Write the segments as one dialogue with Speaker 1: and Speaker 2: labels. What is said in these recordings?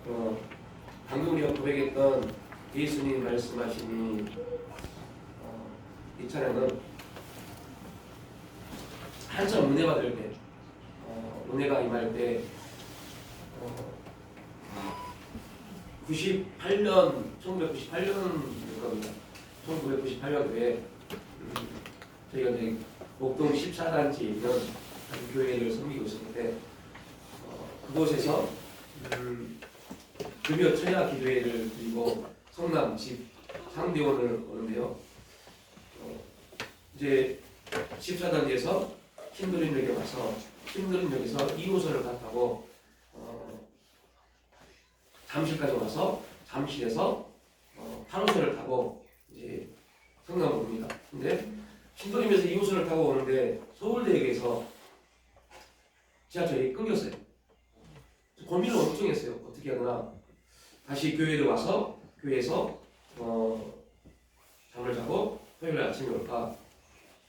Speaker 1: 방금 우리가 고백했던 예수님 말씀하시니 이 찬양은 한참 은혜 받을 때 은혜가 임할 때 1998년일 겁니다. 1998년도에 저희가 이제 목동 14단지에 있는 한 교회를 섬기고 있었는데 그곳에서 금요 천야 기도회를 드리고 성남 집 상대원을 오는데요. 이제 14단지에서 신도림역에 와서 신도림역에서 2호선을 타고 잠실까지 와서 잠실에서 8호선을 타고 이제 성남으로 옵니다. 근데 신도림에서 2호선을 타고 오는데 서울대역에서 지하철이 끊겼어요. 고민을 엄청 했어요. 어떻게 하나 다시 교회를 와서 교회에서 잠을 자고 토요일 아침에 올까,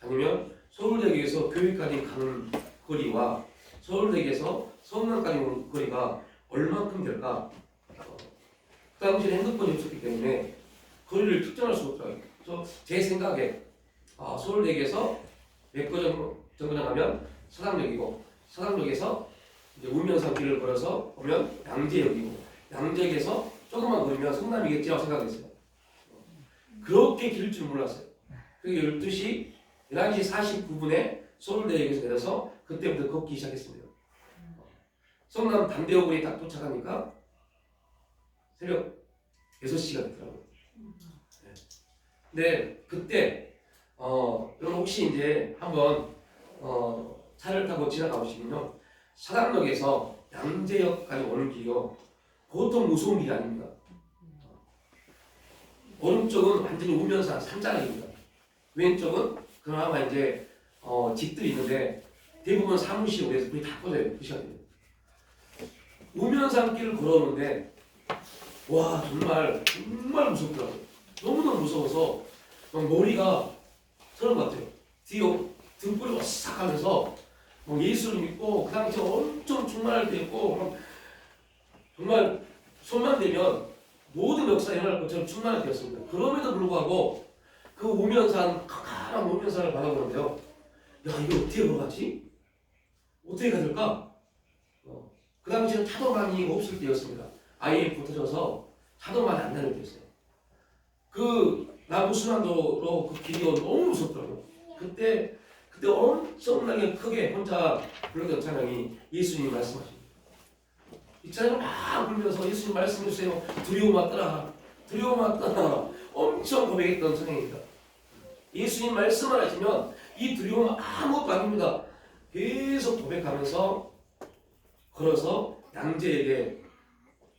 Speaker 1: 아니면 서울대역에서 교회까지 가는 거리와 서울대역에서 성남까지 오는 거리가 얼만큼 될까? 그 당시에 핸드폰이 없었기 때문에 거리를 특정할 수 없더라고요. 그래서 제 생각에 서울대역에서 몇 거 정도 가면 서당역이고, 서당역에서 이제 우면산길을 걸어서 오면 양재역이고, 양재역에서 조금만 걸으면 성남이겠지라고 생각했어요. 그렇게 길 줄 몰랐어요. 그게 11시 49분에 서울대역에서 내려서 그때부터 걷기 시작했습니다. 성남 담대호군이 딱 도착하니까 새벽 6시가 됐더라고요. 네. 근데 그때 여러분 혹시 이제 한번 차를 타고 지나가 보시면요, 사당역에서 양재역까지 오는 길이요, 보통 무서운 길이 아닙니다. 오른쪽은 완전히 우면산 산자락입니다. 왼쪽은 그나마 이제 집들이 있는데 대부분 사무실 위에서 불이 다 꺼져요. 그 시간에 우면산 길을 걸어오는데 와, 정말 무섭더라고요. 너무너무 무서워서 막 머리가 서는 것 같아요. 뒤에 등불이 와싹 하면서 예수를 믿고 그 당시에 엄청 충만할 때였고, 정말 손만 대면 모든 역사가 일어날 것처럼 충만할 때였습니다. 그럼에도 불구하고 그 우면산, 캄캄한 우면산을 바라보는데요, 야, 이거 어떻게 걸어가지? 어떻게 가야 될까? 그 당시에는 차도 많이 없을 때였습니다. IMF 터져서 차도 많이 안 다닐 때였어요. 그 남부순환도로 그 길이 너무 무섭더라고요. 그때 엄청나게 크게 혼자 불렀던 찬양이 예수님 말씀하십니다. 이 찬양을 막 불면서 예수님 말씀해주세요. 두려움아 떠나라. 두려움아 떠나라. 엄청 고백했던 찬양입니다. 예수님 말씀을 하시면 이 두려움은 아무것도 아닙니다. 계속 고백하면서 걸어서 양재에게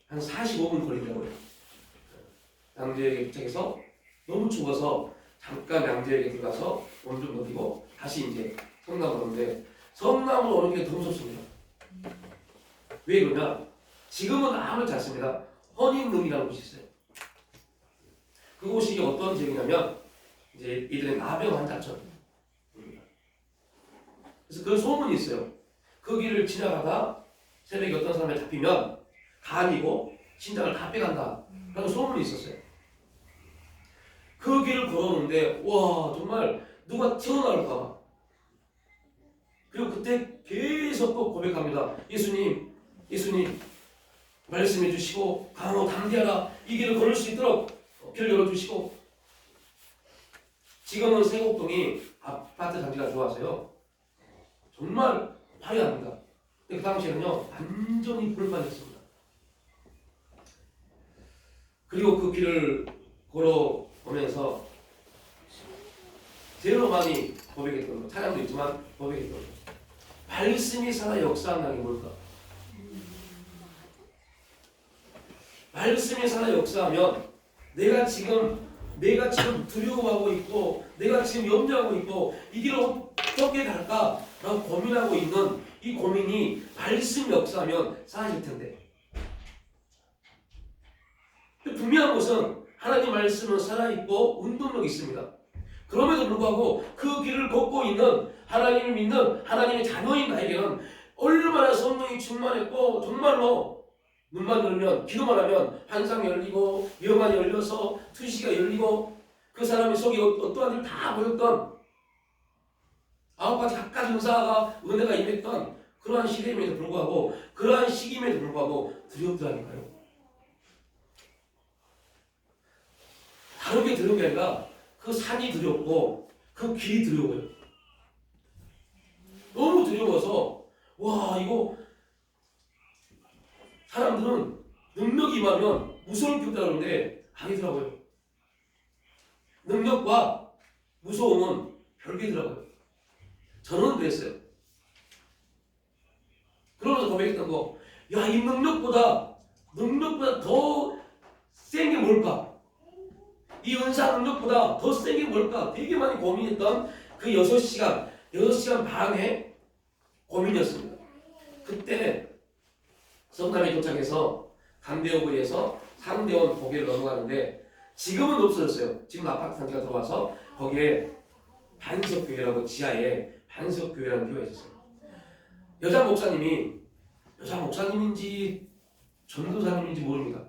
Speaker 1: 한 45분 걸리더라고요. 양재에게 도착해서 너무 추워서 잠깐 양재에게 들어가서 몸 좀 녹이고 다시 이제 성남으로 오는데, 성남으로 오는 게 더 무섭습니다. 왜 그러냐? 지금은 아무렇지 않습니다. 헌인릉이라는 곳이 있어요. 그곳이 어떤 지역이냐면 이제 이들의 나병 환자촌. 그래서 그런 소문이 있어요. 그 길을 지나가다 새벽에 어떤 사람이 잡히면 간이고 신장을 다 빼간다 라는 소문이 있었어요. 그 길을 걸어오는데 와, 정말 누가 튀어나올까봐. 그리고 그때 계속 또 고백합니다. 예수님 말씀해 주시고 강하고 담대하라. 이 길을 걸을 수 있도록 길을 열어주시고. 지금은 세곡동이 아파트 단지가 좋아서요, 정말 화려합니다. 근데 그 당시에는요, 완전히 불만이었습니다. 그리고 그 길을 걸어오면서 제일 많이 고백했던 거, 찬양도 있지만 고백했던 거, 말씀이 살아 역사한다는 게 뭘까? 말씀이 살아 역사하면 내가 지금 두려워하고 있고, 내가 지금 염려하고 있고, 이 길을 어떻게 갈까라고 고민하고 있는 이 고민이 말씀 역사하면 사라질 텐데. 분명한 것은 하나님 말씀은 살아있고 운동력이 있습니다. 그럼에도 불구하고 그 길을 걷고 있는 하나님을 믿는 하나님의 자녀인 나에게는 얼마나 성령이 충만했고 정말로 눈만 열면, 기도만 하면 환상이 열리고 영안이 열려서 투시가 열리고 그 사람의 속에 어떠한 일 다 보였던 9가지 각가지 은사가 은혜가 임했던 그러한 시대임에도 불구하고 그러한 시기임에도 불구하고 두렵더라니까요. 다른 게 두려운 게 아니라 그 산이 두렵고 그 길이 두려워요. 너무 두려워서 와 이거 사람들은 능력이 임하면 무서울 게 없다고 그러는데 아니더라고요. 능력과 무서움은 별개더라고요. 저는 그랬어요. 그러면서 고백했던 거, 야, 이 능력보다 더 센 게 뭘까? 이 은사 능력보다 더 센 게 뭘까? 되게 많이 고민했던 그 6시간 반의 고민이었습니다. 그때 성남에 도착해서 강대호구에서 상대원 고개를 넘어가는데 지금은 없어졌어요. 지금 아파트 단지가 들어와서 거기에 반석교회라고 지하에 반석교회라는 교회가 있었어요. 여자 목사님인지 전도사님인지 모릅니다.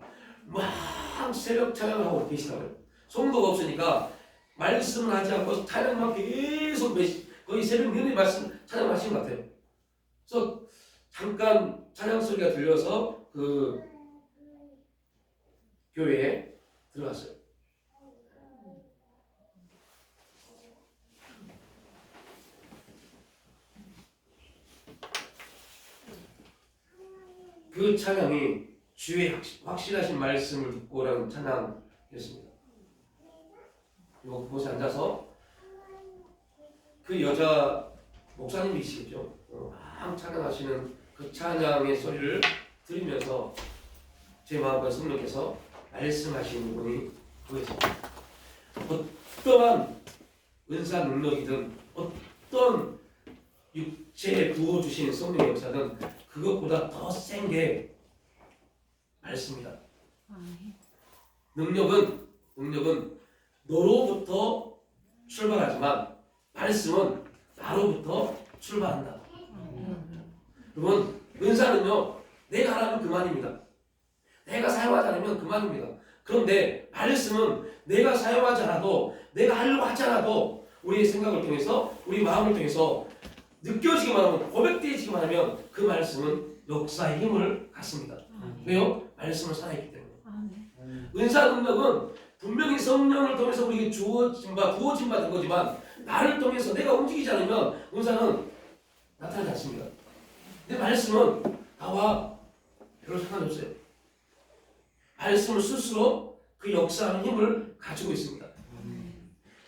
Speaker 1: 막 새벽 찬양하고 계시더라고요. 성도가 없으니까 말씀을 하지 않고 찬양만 계속 거의 새벽 내내 말씀 찬양하시는 것 같아요. 그래서 잠깐 찬양 소리가 들려서 그 교회에 들어갔어요. 그 찬양이 주의 확실하신 말씀을 듣고라는 찬양이었습니다. 그리고 그곳에 앉아서 그 여자 목사님이시겠죠. 막 찬양하시는 그 찬양의 소리를 들으면서 제 마음과 성령께서 말씀하시는 분이 보였습니다. 어떠한 은사 능력이든 어떤 육체에 부어주신 성령의 역사든 그것보다 더 센 게 말씀이다. 능력은 너로부터 출발하지만 말씀은 나로부터 출발한다. 여러분, 은사는요, 내가 하라면 그만입니다. 내가 사용하지 않으면 그만입니다. 그런데 말씀은 내가 사용하지 않아도, 내가 하려고 하지 않아도 우리의 생각을 통해서, 우리 마음을 통해서 느껴지기만 하면, 고백되지기만 하면 그 말씀은 역사의 힘을 갖습니다. 왜요? 말씀을 살아있기 때문에. 은사 능력은 분명히 성령을 통해서 우리에게 부어진 바 된 거지만 나를 통해서 내가 움직이지 않으면 은사는 나타나지 않습니다. 내 말씀은 나와 별로 상관이 없어요. 말씀을 스스로 그 역사하는 힘을 가지고 있습니다.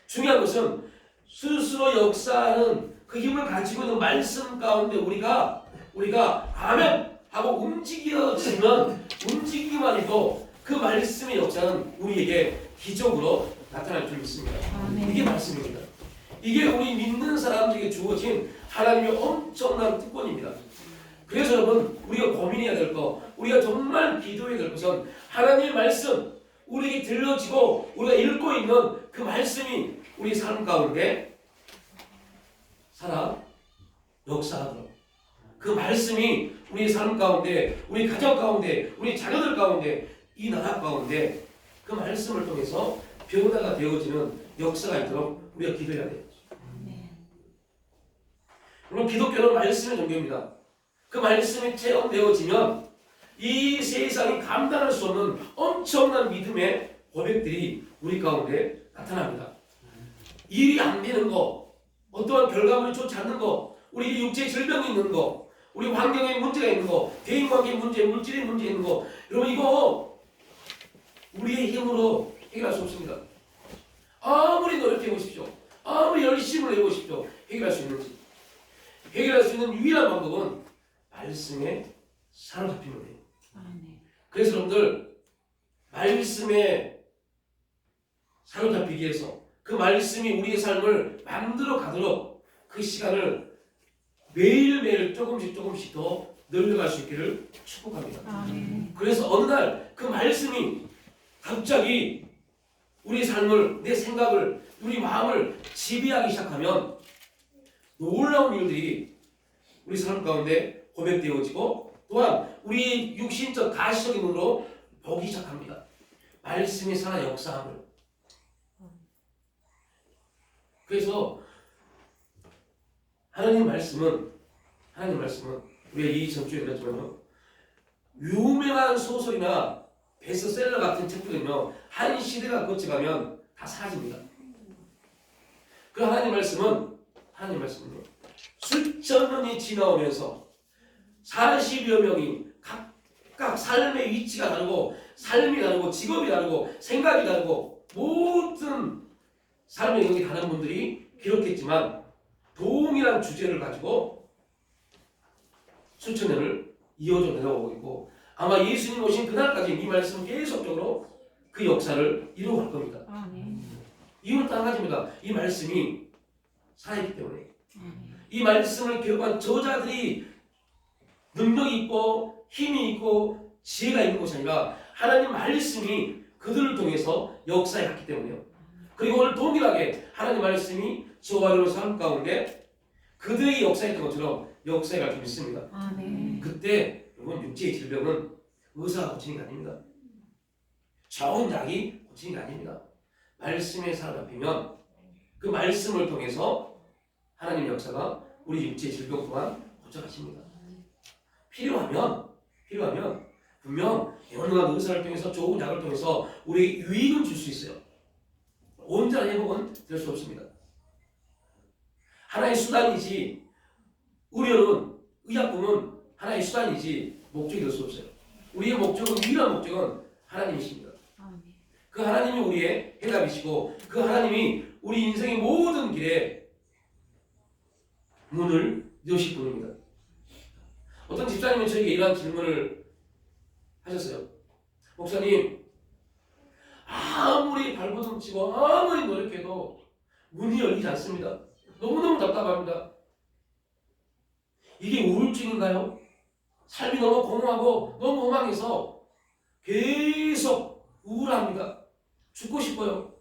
Speaker 1: 중요한 것은 스스로 역사하는 그 힘을 가지고 있는 말씀 가운데 우리가 아멘 하고 움직이기만 해도 그 말씀의 역사는 우리에게 기적으로 나타날 줄 믿습니다. 이게 말씀입니다. 이게 우리 믿는 사람들에게 주어진 하나님의 엄청난 특권입니다. 그래서 여러분, 우리가 고민해야 될 거, 우리가 정말 기도해야 될 것은 하나님의 말씀, 우리에게 들려지고 우리가 읽고 있는 그 말씀이 우리 삶 가운데 살아 역사하도록, 그 말씀이 우리 삶 가운데, 우리 가정 가운데, 우리 자녀들 가운데, 이 나라 가운데 그 말씀을 통해서 변화가 되어지는 역사가 있도록 우리가 기도해야 돼요. 물론 기독교는 말씀의 종교입니다. 그 말씀이 체험되어지면 이 세상이 감당할 수 없는 엄청난 믿음의 고백들이 우리 가운데 나타납니다. 일이 안 되는 거, 어떠한 결과물이 좋지 않는 거, 우리 육체에 질병이 있는 거, 우리 환경에 문제가 있는 거, 대인관계 문제, 물질의 문제 있는 거, 여러분 이거 우리의 힘으로 해결할 수 없습니다. 아무리 노력해 보십시오. 아무리 열심을 내보십시오. 해결할 수 있는지. 해결할 수 있는 유일한 방법은 말씀에 사로잡히면 돼요. 그래서 여러분들 말씀에 사로잡히기 위해서 그 말씀이 우리의 삶을 만들어 가도록 그 시간을 매일매일 조금씩 더 늘려갈 수 있기를 축복합니다. 그래서 어느 날 그 말씀이 갑자기 우리 삶을, 내 생각을, 우리 마음을 지배하기 시작하면 놀라운 일들이 우리 삶 가운데 고백되어지고 또한 우리 육신적 가시적인 눈으로 보기 시작합니다. 말씀이 살아 역사함을. 그래서 하나님 말씀은 우리가 이 전주에 들었지만 유명한 소설이나 베스트셀러 같은 책들은요 한 시대가 거쳐가면 다 사라집니다. 그 하나님 말씀은요 수천 년이 지나오면서 40여 명이 각각 삶의 위치가 다르고 삶이 다르고 직업이 다르고 생각이 다르고 모든 삶의 영역이 다른 분들이 기록했지만 동일한 주제를 가지고 수천 년을 이어져 내려오고 있고 아마 예수님 오신 그날까지 이 말씀은 계속적으로 그 역사를 이루어갈 겁니다. 이유는 딱 한 가지입니다. 이 말씀이 살아있기 때문에 이 말씀을 기록한 저자들이 능력이 있고 힘이 있고 지혜가 있는 것이 아니라 하나님 말씀이 그들을 통해서 역사해 갔기 때문에요. 그리고 오늘 동일하게 하나님 말씀이 저와 여러분 삶 가운데 그들의 역사했던 것처럼 역사해 갈 줄 믿습니다. 그때 여러분 육체의 질병은 의사가 고치는 게 아닙니다. 좋은 약이 고치는 게 아닙니다. 말씀에 사로잡히면 그 말씀을 통해서 하나님 역사가 우리 육체의 질병 또한 고쳐가십니다. 필요하면 분명 영원한 의사를 통해서 좋은 약을 통해서 우리에게 유익은 줄 수 있어요. 온전한 회복은 될 수 없습니다. 하나의 수단이지 의료는 의약품은 하나의 수단이지 목적이 될 수 없어요. 우리의 목적은 유일한 목적은 하나님이십니다. 그 하나님이 우리의 해답이시고 그 하나님이 우리 인생의 모든 길에 문을 여실 분입니다. 어떤 집사님은 저에게 이러한 질문을 하셨어요. 목사님, 아무리 발버둥 치고 아무리 노력해도 문이 열리지 않습니다. 너무너무 답답합니다. 이게 우울증인가요? 삶이 너무 공허하고 너무 엉망해서 계속 우울합니다. 죽고 싶어요.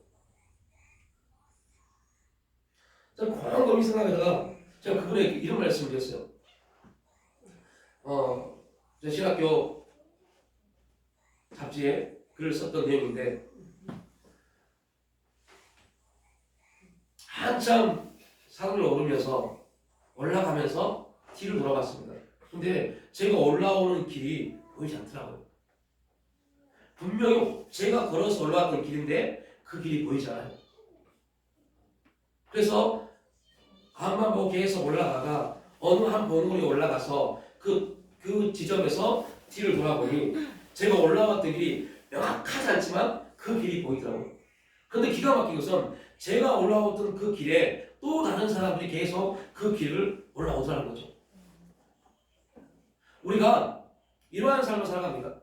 Speaker 1: 저는 곰곰이 생각하다가 제가 그분에게 이런 말씀을 드렸어요. 제 신학교 잡지에 글을 썼던 내용인데 한참 산을 오르면서 올라가면서 뒤를 돌아봤습니다. 근데 제가 올라오는 길이 보이지 않더라고요. 분명히 제가 걸어서 올라왔던 길인데 그 길이 보이지 않아요. 그래서 앞만 보고 계속 올라가다가 어느 한 봉우리에 올라가서 그 지점에서 뒤를 돌아보니 제가 올라왔던 길이 명확하지 않지만 그 길이 보이더라고요. 그런데 기가 막힌 것은 제가 올라왔던 그 길에 또 다른 사람들이 계속 그 길을 올라오더라는 거죠. 우리가 이러한 삶을 살아갑니다.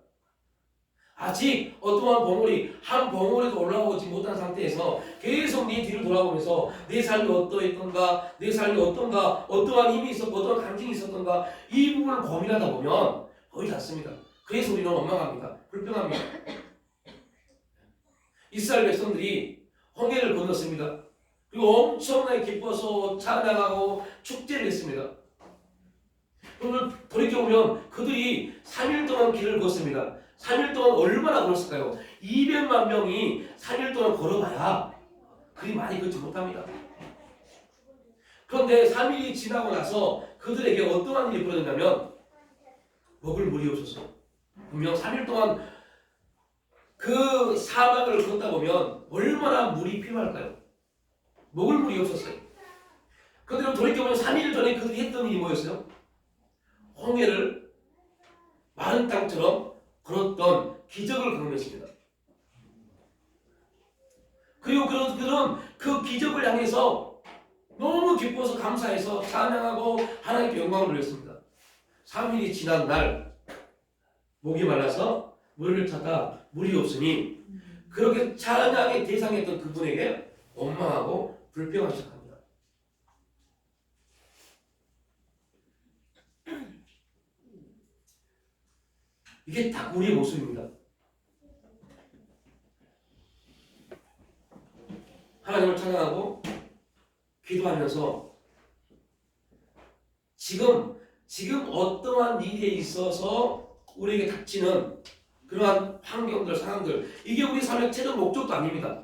Speaker 1: 아직 어떠한 봉우리, 한 봉우리도 올라오지 못한 상태에서 계속 네 뒤를 돌아보면서 내 삶이 어떠했던가, 내 삶이 어떤가, 어떠한 힘이 있었고 어떠한 감정이 있었던가 이 부분을 고민하다 보면 보이지 않습니다. 그래서 우리는 원망합니다. 불평합니다. 이스라엘 백성들이 홍해를 건넜습니다. 그리고 엄청나게 기뻐서 찬양하고 축제를 했습니다. 그러면 돌이켜보면 그들이 3일 동안 길을 걷습니다. 3일 동안 얼마나 걸었을까요? 200만 명이 3일 동안 걸어봐야 그리 많이 걷지 못합니다. 그런데 3일이 지나고 나서 그들에게 어떠한 일이 벌어졌냐면 먹을 물이 없었어요. 분명 3일 동안 그 사막을 걷다 보면 얼마나 물이 필요할까요? 먹을 물이 없었어요. 그런데 돌이켜보면 3일 전에 그들이 했던 일이 뭐였어요? 홍해를 마른 땅처럼 걸었던 기적을 경험했습니다. 그리고 그런 그 기적을 향해서 너무 기뻐서 감사해서 찬양하고 하나님께 영광을 돌렸습니다. 3일이 지난 날 목이 말라서 물을 찾다 물이 없으니 그렇게 찬양의 대상이었던 그분에게 원망하고 불평하기 시작합니다. 이게 딱 우리의 모습입니다. 하나님을 찬양하고 기도하면서 지금 지금 어떠한 일에 있어서 우리에게 닥치는 그러한 환경들, 상황들, 이게 우리 삶의 최종 목적도 아닙니다.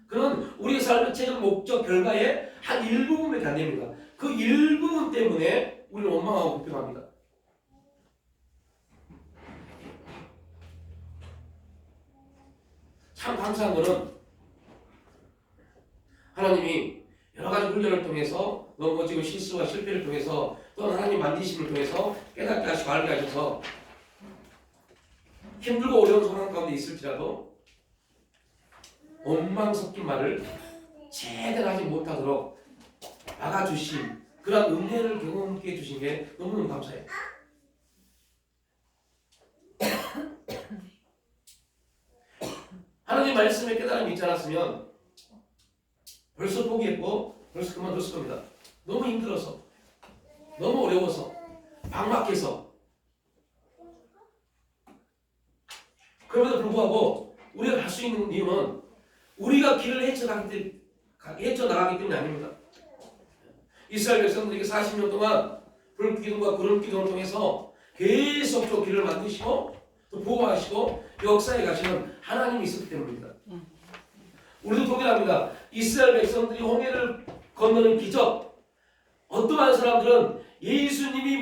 Speaker 1: 그건 우리의 삶의 최종 목적 결과의 한 일부분밖에 안 됩니다. 그 일부분 때문에 우리는 원망하고 불평합니다. 참 감사한 것은 하나님이 여러 가지 훈련을 통해서 넘어지고 실수와 실패를 통해서 또는 하나님 만지심을 통해서 깨닫게 하시고 알게 하셔서 힘들고 어려운 상황 가운데 있을지라도 원망 섞인 말을 제대로 하지 못하도록 막아주신 그런 은혜를 경험케 해주신 게 너무너무 감사해요. 하나님 말씀에 깨달음이 있지 않았으면 벌써 포기했고 벌써 그만뒀을 겁니다. 너무 힘들어서, 너무 어려워서, 막막해서. 그럼에도 불구하고 우리가 갈 수 있는 이유는 우리가 길을 헤쳐나가기 때문이 아닙니다. 이스라엘 백성들에게 40년 동안 불기둥과 구름기둥을 통해서 계속적으로 길을 만드시고 또 보호하시고 역사에 가시는 하나님이 있었기 때문입니다. 우리도 동일합니다. 이스라엘 백성들이 홍해를 건너는 기적, 어떠한 사람들은 예수님이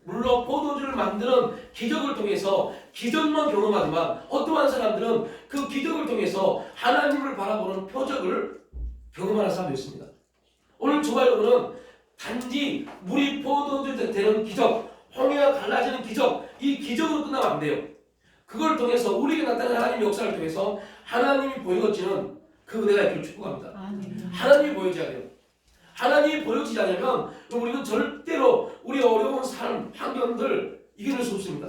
Speaker 1: 물로 포도주를 만드는 기적을 통해서 기적만 경험하지만 어떠한 사람들은 그 기적을 통해서 하나님을 바라보는 표적을 경험하는 사람도 있습니다. 오늘 저와 여러분은 단지 물이 포도주 되는 기적, 홍해가 갈라지는 기적, 이 기적으로 끝나면 안 돼요. 그걸 통해서 우리에게 나타난 하나님의 역사를 통해서 하나님이 보여지는 그 은혜가 있기를 축복합니다. 하나님이 보여져야 돼요. 하나님이 보여지지 않으면 우리는 절대로 우리 어려운 삶, 환경들 이겨낼 수 없습니다.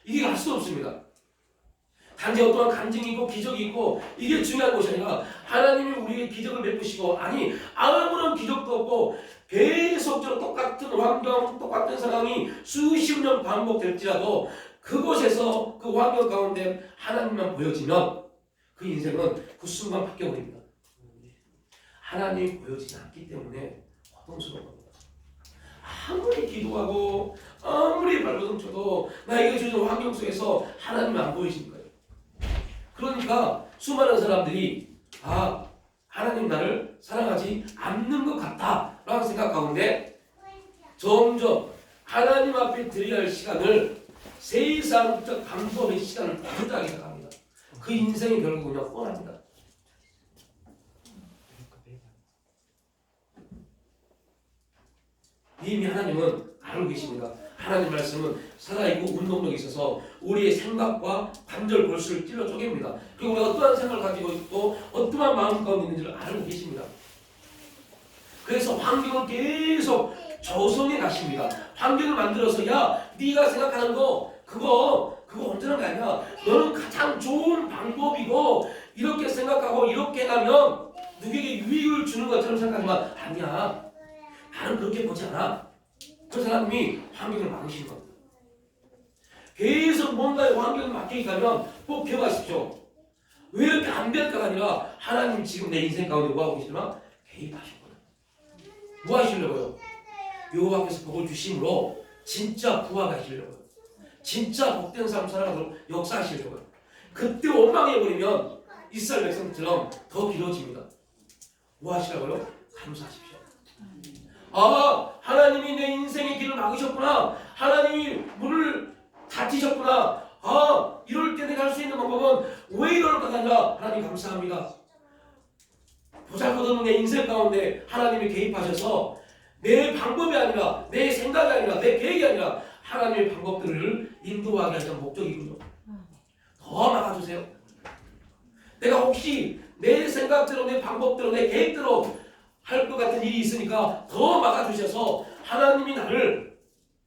Speaker 1: 이겨낼 수 없습니다. 단지 어떠한 간증이 있고 기적이 있고 이게 중요한 것이 아니라 하나님이 우리에게 기적을 베푸시고 아니 아무런 기적도 없고 계속적으로 똑같은 환경, 똑같은 상황이 수십 년 반복될지라도 그곳에서 그 환경 가운데 하나님만 보여지면 그 인생은 그 순간 바뀌어버립니다. 하나님이 보여지지 않기 때문에 고통스러운 겁니다. 아무리 기도하고 아무리 발버둥 쳐도 나에게 주는 환경 속에서 하나님이 안 보이시는 거예요. 그러니까 수많은 사람들이 하나님 나를 사랑하지 않는 것 같다라는 생각 가운데 점점 하나님 앞에 드려야 할 시간을 세상적 감동의 시간을 투자하기 시작합니다. 그 인생이 결국 그냥 뻔합니다. 이미 하나님은 알고 계십니다. 하나님 말씀은 살아있고 운동력이 있어서 우리의 생각과 관절 골수를 찔러 쪼갭니다. 그리고 우리가 어떠한 생각을 가지고 있고 어떠한 마음 가운데 있는지를 알고 계십니다. 그래서 환경을 계속 조성해 가십니다. 환경을 만들어서 네가 생각하는 거 그거 온전한 게 아니야. 너는 가장 좋은 방법이고 이렇게 생각하고 이렇게 해가면 누구에게 유익을 주는 것처럼 생각하지만 아니야. 나는 그렇게 보지 않아. 그 사람이 환경을 막으시는 겁니다. 계속 뭔가의 환경을 막히게 하면 꼭 기억하십시오. 왜 이렇게 안 될까가 아니라 하나님 지금 내 인생 가운데 뭐하고 계시나? 개입하시거든요. 뭐 하시려고요? 여호와께서 복을 주심으로 진짜 부활하시려고요. 진짜 복된 삶 살아가도록 역사하시려고요. 그때 원망해버리면 이스라엘 백성처럼 더 길어집니다. 뭐 하시라고요? 감사하십시오. 하나님이 내 인생의 길을 막으셨구나. 하나님이 문을 닫히셨구나. 이럴 때 내가 할 수 있는 방법은 왜 이럴까 아니라 하나님 감사합니다. 보잘것없는 내 인생 가운데 하나님이 개입하셔서 내 방법이 아니라 내 생각이 아니라 내 계획이 아니라 하나님의 방법들을 인도하게 하시는 목적이군요. 더 막아주세요. 내가 혹시 내 생각대로 내 방법대로 내 계획대로 할 것 같은 일이 있으니까 더 막아주셔서 하나님이 나를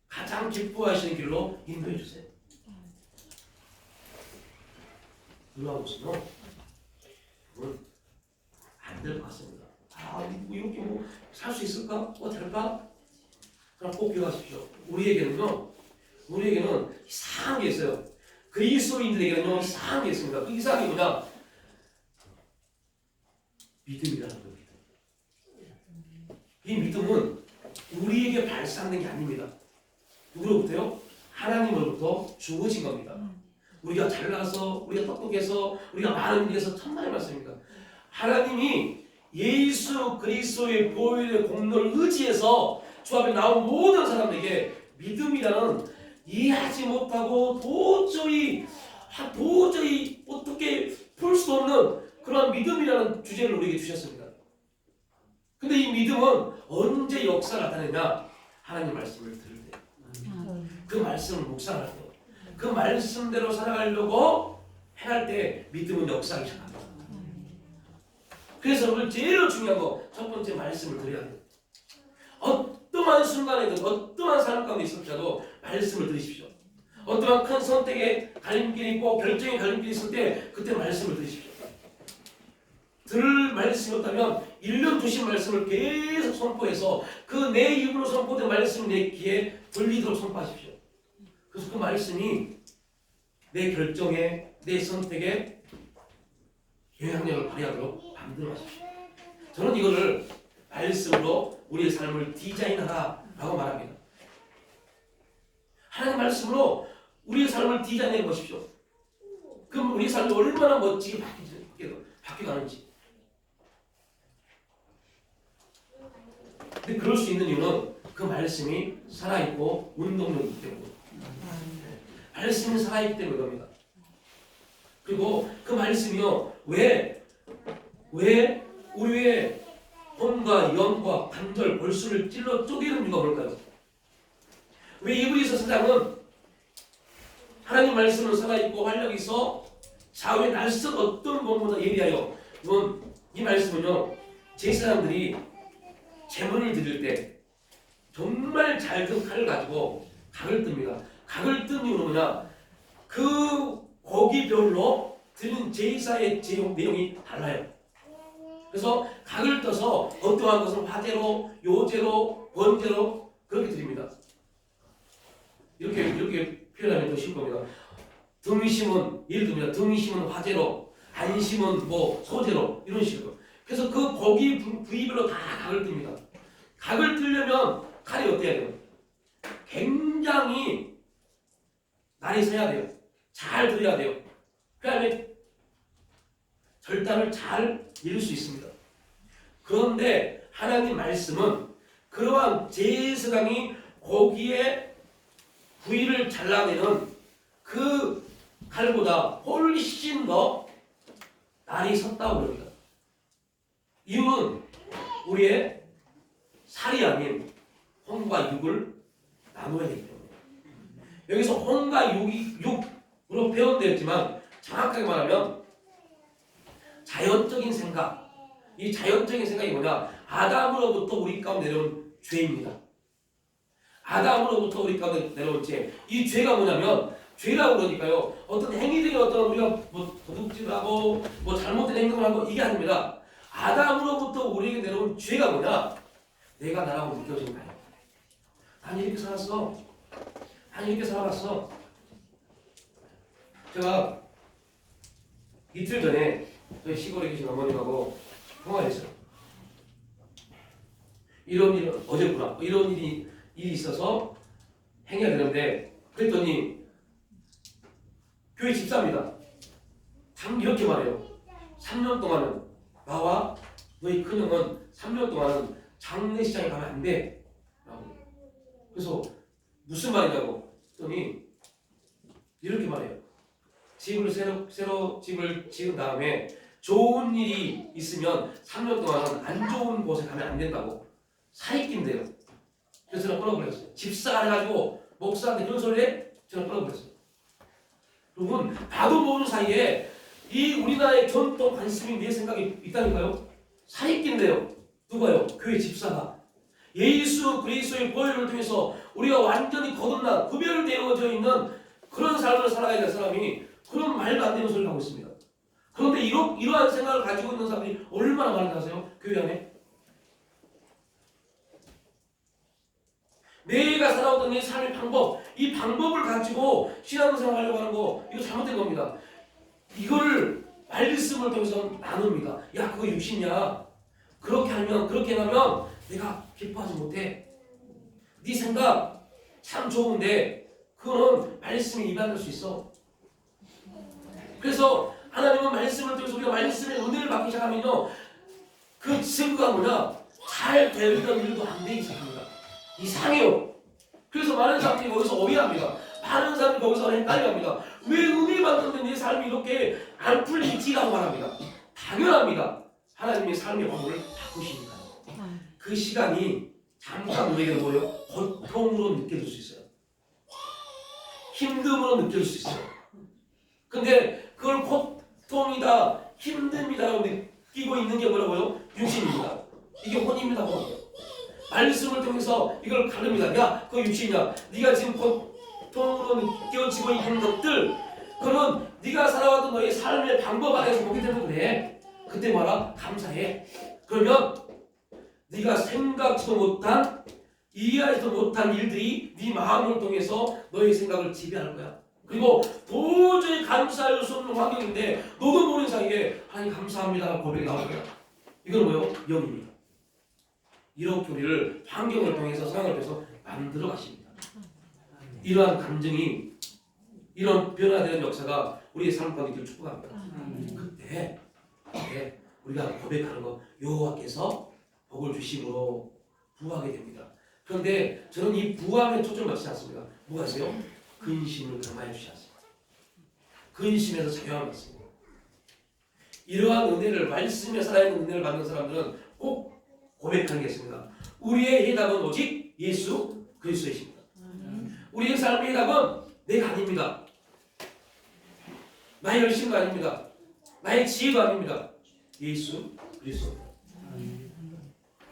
Speaker 1: 가장 기뻐하시는 길로 인도해 주세요. 누가 보시면 안 될 것 같습니다. 이렇게 살 수 있을까? 될까? 그럼 꼭 기억하십시오. 우리에게는 이상한 게 있어요. 그리스도인들에게는요 이상한 게 있습니다. 그 이상한 게 뭐냐? 믿음이라는 겁니다. 이 믿음은 우리에게 발산된 게 아닙니다. 누구로부터요? 하나님으로부터 주어진 겁니다. 우리가 잘나서, 우리가 똑똑해서, 우리가 많은 일에서 천만의 말씀입니다. 하나님이 예수 그리스도의 보혈의 공로를 의지해서 주 앞에 나온 모든 사람에게 믿음이라는 이해하지 못하고 도저히 어떻게 풀 수 없는 그런 믿음이라는 주제를 우리에게 주셨습니다. 근데 이 믿음은 언제 역사를 나타내냐? 하나님 말씀을 들을 때, 그 말씀을 묵상할 때, 그 말씀대로 살아가려고 행할 때 믿음은 역사하기 시작합니다. 그래서 오늘 제일 중요한 거, 첫 번째 말씀을 드려야 돼요. 어떠한 순간에든 어떠한 삶 가운데 있을지라도 말씀을 들으십시오. 어떠한 큰 선택의 갈림길이 있고 결정의 갈림길이 있을 때 그때 말씀을 들으십시오. 들을 말씀이 없다면 1년 주신 말씀을 계속 선포해서 그 내 입으로 선포된 말씀이 내 귀에 들리도록 선포하십시오. 그래서 그 말씀이 내 결정에, 내 선택에 영향력을 발휘하도록 만들어가십시오. 저는 이거를 말씀으로 우리의 삶을 디자인하라라고 말합니다. 하나님 말씀으로 우리의 삶을 디자인해 보십시오. 그럼 우리 삶이 얼마나 멋지게 바뀌어가는지. 근데 그럴 수 있는 이유는 그 말씀이 살아있고 운동력이기 때문에. 말씀이 살아있기 때문에 그럽니다. 그리고 그 말씀이요, 왜 우리의 혼과 영과 관절, 골수를 찔러 쪼개는 이유가 뭘까요? 왜 이브리서 사장은 하나님 말씀은 살아있고 활력이 있어 좌우의 날선 어떤 것보다 예리하여, 이 말씀은요, 제사장들이 제물을 드릴 때 정말 잘 든 칼을 가지고 각을 뜹니다. 각을 뜬 이유는 뭐냐? 그 고기별로 드리는 제사의 내용이 달라요. 그래서 각을 떠서 어떠한 것은 화제로, 요제로, 번제로 그렇게 드립니다. 이렇게 표현하면 더 쉬울 겁니다. 등심은 예를 들면 등심은 화제로, 안심은 소제로 이런 식으로. 그래서 그 고기 부위별로 다 각을 뜹니다. 각을 뜨려면 칼이 어때야 돼요? 굉장히 날이 서야 돼요. 잘 들어야 돼요. 그 다음에 절단을 잘 이룰 수 있습니다. 그런데 하나님 말씀은 그러한 제사장이 고기의 부위를 잘라내는 그 칼보다 훨씬 더 날이 섰다고 그럽니다. 이유는 우리의 살이 아닌 혼과 육을 나눠야 되기 때문에. 여기서 혼과 육으로 표현되었지만 정확하게 말하면 자연적인 생각, 이 자연적인 생각이 뭐냐? 아담으로부터 우리 가운데 내려온 죄입니다. 아담으로부터 우리 가운데 내려온 죄. 이 죄가 뭐냐면, 죄라고 그러니까요, 어떤 행위들이 우리가 도둑질하고 잘못된 행동을 하고 이게 아닙니다. 아담으로부터 우리에게 내려온 죄가 뭐냐? 내가 나라고 느껴지는 거예요. 난 이렇게 살았어. 난 이렇게 살아왔어. 제가 이틀 전에 저희 시골에 계신 어머님하고 통화를 했어요. 어제구나. 이런 일이 있어서 행해야 되는데, 그랬더니 교회 집사입니다. 이렇게 말해요. 3년 동안은 나와 너희 큰형은 3년 동안은 장례식장에 가면 안 돼. 라고. 그래서 무슨 말이냐고 했더니 이렇게 말해요. 집을 새로 집을 지은 다음에 좋은 일이 있으면 3년 동안은 안 좋은 곳에 가면 안 된다고. 사익긴데요. 그래서 저는 끊어버렸어요. 집사가 해가지고 목사한테 그런 소리 해? 저는 끊어버렸어요. 여러분, 봐도 모르는 사이에 이 우리나라의 전통 관습이 내 생각이 있다니까요. 사익긴데요. 누가요? 교회 집사가. 예수 그리스도의 보혈을 통해서 우리가 완전히 거듭난 구별되어져 있는 그런 삶을 살아가야 될 사람이 그런 말도 안 되는 소리를 하고 있습니다. 그런데 이러한 생각을 가지고 있는 사람들이 얼마나 많은지 아세요? 교회 안에. 내가 살아오던 이 삶의 방법, 이 방법을 가지고 신앙생활 하려고 하는 거, 이거 잘못된 겁니다. 이거를 말씀을 통해서 나눕니다. 야, 그거 육신이야. 그렇게 하면 내가 기뻐하지 못해. 네 생각 참 좋은데 그거는 말씀에 위반할 수 있어. 그래서 하나님은 말씀을 통해서 우리가 말씀의 은혜를 받기 시작하면요, 그 증거가 뭐냐, 잘 되던 일도 안 되기 시작합니다. 이상해요. 그래서 많은 사람들이 거기서 어휘합니다. 많은 사람들이 거기서 헷갈려합니다. 왜 은혜 받는데 내 삶이 이렇게 안 풀리지라고 말합니다. 당연합니다. 하나님의 삶의 방법을 바꾸시니까요. 그 시간이 잠깐 우리에게 뭐예요? 고통으로 느껴질 수 있어요. 힘듦으로 느껴질 수 있어요. 근데 그걸 고통이다, 힘듦이다라고 느끼고 있는 게 뭐라고요? 육신입니다. 이게 혼입니다, 혼. 말씀을 통해서 이걸 가릅니다. 야, 그거 육신이야. 네가 지금 고통으로 느껴지고 있는 것들, 그러면 네가 살아왔던 너의 삶의 방법 안에서 보게 되는 그래. 그때 말아, 감사해. 그러면 네가 생각지도 못한, 이해하지도 못한 일들이 네 마음을 통해서 너의 생각을 지배할 거야. 그리고 도저히 감사할 수 없는 환경인데 너도 모르는 사이에 하나님 감사합니다 고백이 나올 거야. 이건 뭐예요? 영입니다. 이렇게 우리를 환경을 통해서, 상황을 통해서 만들어 가십니다. 이러한 감정이, 이런 변화되는 역사가 우리의 삶 가운데 있기를 축복합니다. 그때 우리가 고백하는 것, 여호와께서 복을 주심으로 부하게 됩니다. 그런데 저는 이 부함에 초점을 맞추지 않습니다. 뭐가 있어요? 근심을 강화해 주지 않습니다. 근심에서 자유함을 받습니다. 이러한 은혜를, 말씀에 살아있는 은혜를 받는 사람들은 꼭 고백하는 게 있습니다. 우리의 해답은 오직 예수 그리스도이십니다. 우리의 삶의 해답은 내가 아닙니다. 나의 열심도 아닙니다. 나의 지혜도 아닙니다. 예수 그리스도입니다.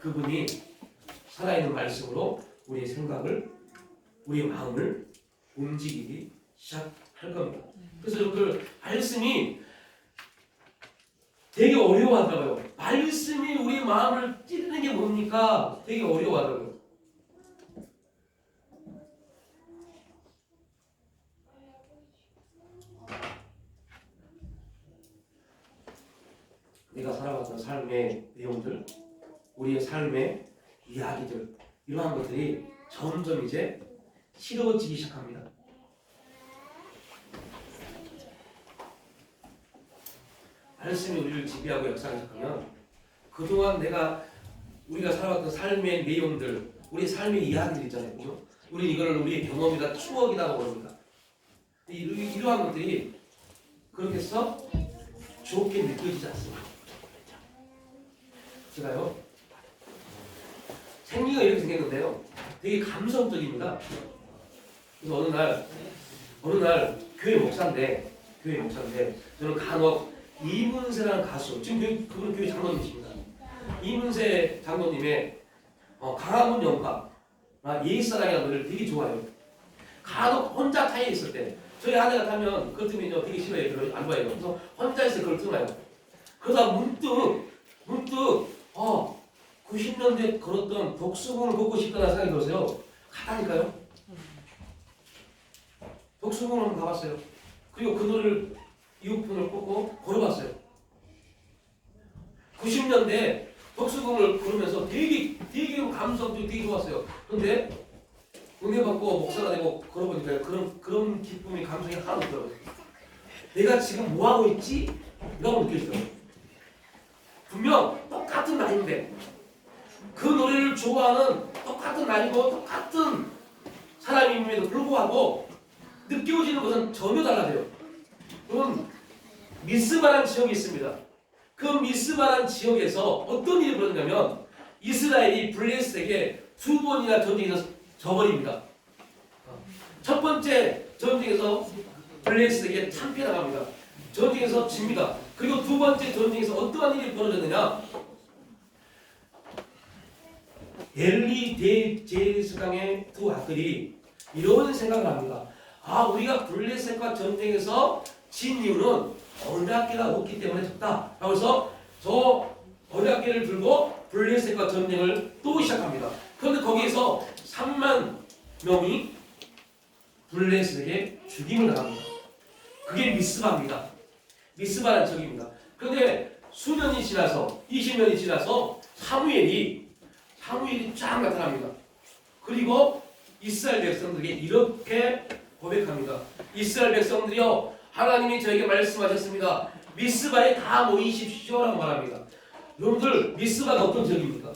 Speaker 1: 그분이 살아있는 말씀으로 우리의 생각을, 우리의 마음을 움직이기 시작할 겁니다. 그래서 여러분들, 말씀이 되게 어려워하더라고요. 말씀이 우리 마음을 찌르는 게 뭡니까? 되게 어려워하더라고요. 내가 살아왔던 삶의 내용들, 우리의 삶의 이야기들, 이러한 것들이 점점 이제 싫어지기 시작합니다. 말씀이 우리를 지배하고 역사하기 시작하면 그동안 우리가 살아왔던 삶의 내용들, 우리 삶의 이야기들 있잖아요. 그죠? 우리 이걸 우리의 경험이다, 추억이다 그럽니다. 이러한 것들이 그렇게 해서 좋게 느껴지지 않습니다. 제가요, 생리가 이렇게 생겼는데요, 되게 감성적입니다. 그래서 어느 날 교회 목사인데 저는 간혹 이문세라는 가수, 지금 그분 교회 장로님이십니다. 이문세 장로님의 강화문 영화 예사랑이라는 노래를 되게 좋아해요. 간혹 혼자 타에 있을 때, 저희 아내가 타면 그걸 틀면요 되게 싫어해요. 별로 안 좋아해요. 그래서 혼자 있을 때 그걸 틀어요. 그러다 문득 90년대에 걸었던 독수궁을 걷고 싶다는 생각이 들었어요. 가다니까요. 독수궁을 한번 가봤어요. 그리고 그 노래를 이어폰을 꽂고 걸어봤어요. 90년대 독수궁을 걸으면서 되게 감성도 되게 좋았어요. 그런데 은혜 받고 목사가 되고 걸어보니까 그런 기쁨이, 감성이 하나도 없더라고요. 내가 지금 뭐 하고 있지? 라고 느껴지더라고요. 분명 똑같은 나이인데, 그 노래를 좋아하는 똑같은 나이고 똑같은 사람임에도 불구하고 느껴지는 것은 전혀 달라져요. 그럼 미스바란 지역이 있습니다. 그 미스바란 지역에서 어떤 일이 벌어지냐면 이스라엘이 블레셋에게 2번이나 전쟁에서 져버립니다. 첫 번째 전쟁에서 블레셋에게 참패당합니다. 전쟁에서 집니다. 그리고 두 번째 전쟁에서 어떠한 일이 벌어졌느냐, 엘리 대제사장의 두 아들이 이런 생각을 합니다. 우리가 블레셋과 전쟁에서 진 이유는 언약궤가 없기 때문에 졌다. 라고 해서 저 언약궤를 들고 블레셋과 전쟁을 또 시작합니다. 그런데 거기에서 3만 명이 블레셋에게 죽임을 당합니다. 그게 미스바입니다. 미스바라는 지역입니다. 그런데 수년이 지나서, 20년이 지나서 사무엘이 쫙 나타납니다. 그리고 이스라엘 백성들에게 이렇게 고백합니다. 이스라엘 백성들이여, 하나님이 저에게 말씀하셨습니다. 미스바에 다 모이십시오라고 말합니다. 여러분들, 미스바가 어떤 지역입니까?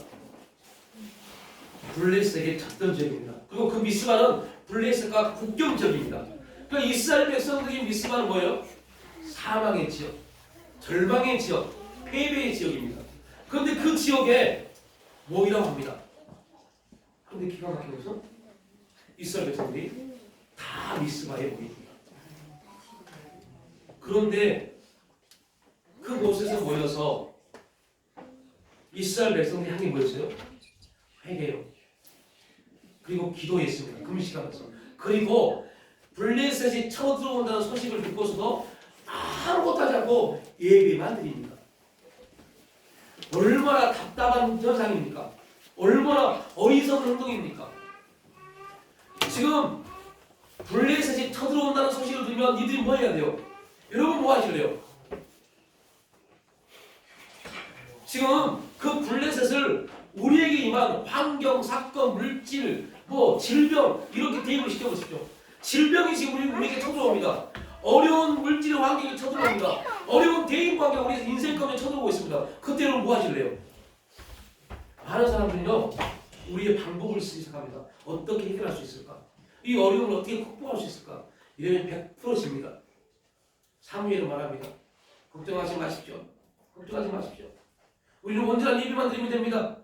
Speaker 1: 블레셋에게 쳤던 지역입니다. 그리고 그 미스바는 블레셋과 국경 지역입니다. 그러니까 이스라엘 백성들이 미스바는 뭐예요? 사망의 지역, 절망의 지역, 패배의 지역입니다. 그런데 그 지역에 모이라고 합니다. 그런데 기가 막힌 것은 이스라엘 백성들이 다 미스바에 모입니다. 그런데 그곳에서 모여서 이스라엘 백성들이 한 게 뭐였어요? 회개요. 그리고 기도했습니다. 금식하면서. 그리고 블레셋이 쳐들어온다는 소식을 듣고서도 아무것도 하지 않고 예배만 드립니다. 얼마나 답답한 현상입니까? 얼마나 어리석은 행동입니까? 지금 블레셋이 쳐들어온다는 소식을 들으면 니들이 뭐 해야 돼요? 여러분 뭐 하실래요? 지금 그 블레셋을 우리에게 임한 환경, 사건, 물질, 질병 이렇게 대입을 시켜보십시오. 질병이 지금 우리에게 쳐들어옵니다. 어려운 물질의 환경이 쳐들어옵니다. 어려운 대인 관계가 우리 인생 가운데 쳐들어오고 있습니다. 그때는 뭐 하실래요? 많은 사람들은요, 우리의 방법을 쓰기 시작합니다. 어떻게 해결할 수 있을까? 이 어려움을 어떻게 극복할 수 있을까? 이러면 100% 집니다. 사무엘은 말합니다. 걱정하지 마십시오. 걱정하지 마십시오. 우리는 온전한 예배만 드리면 됩니다.